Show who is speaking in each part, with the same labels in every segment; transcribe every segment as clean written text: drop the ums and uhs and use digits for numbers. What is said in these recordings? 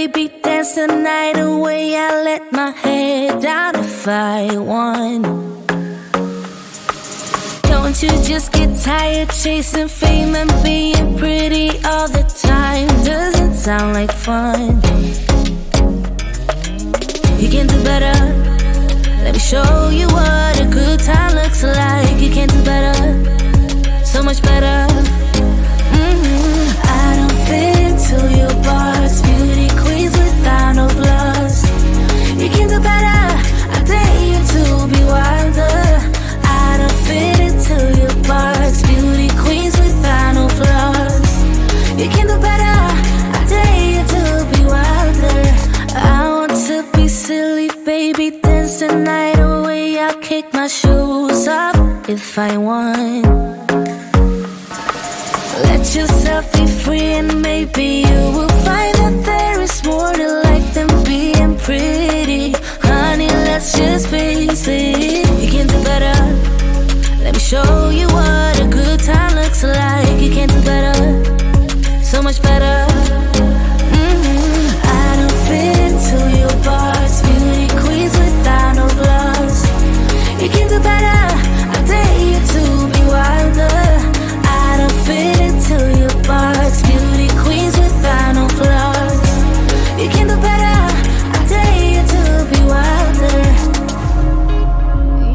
Speaker 1: baby, dance the night away. I let my head down if I won. Don't you just get tired chasing fame and being pretty all the time? Doesn't sound like fun. You can do better. Let me show you what a good time looks like. You can do better, so much better. I don't fit into your box. Beauty queens without no flaws. You can do better. I dare you to be wilder. I don't fit into your box. Beauty queens without no flaws. You can do better. I dare you to be wilder. I want to be silly, baby, dance the night away. I'll kick my shoes off if I want. Let yourself be free and maybe you will find that there is more to life than being pretty. Honey, let's just face it. You can do better. Let me show you what a good time looks like. You can do better, so much better. I don't fit into your box. Beauty queens without no flaws. You can do better. I dare you to be wilder. I don't fit into your box. Beauty queens without no flaws. You can do better. I dare you to be wilder.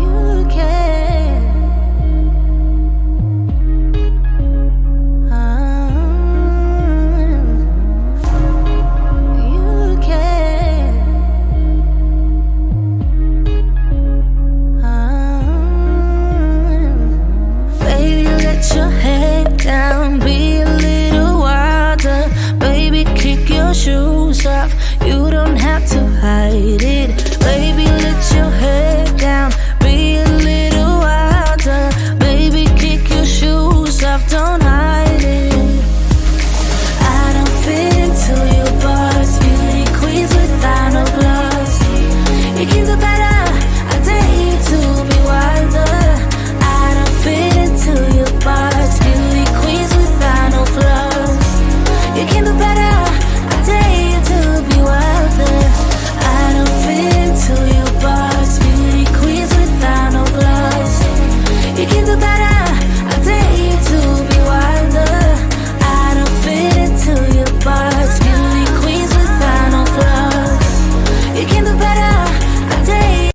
Speaker 1: You can. You can. Baby, let your head down, be a little wilder. Baby, kick your shoes off. You don't have to hide it. Baby, let your head down, be a little wilder. Baby, kick your shoes off, don't hide it. I don't fit into your box. Beauty queens without no flaws. You can do better. I dare you to be wilder. I don't fit into your box. Beauty queens without no flaws. You can do better. I dare you to be wilder. I don't fit into your box. Beauty queens without no flaws. You can do better. I dare you to be wilder. I don't fit into your box. Beauty queens without no flaws. You can do better. I dare you.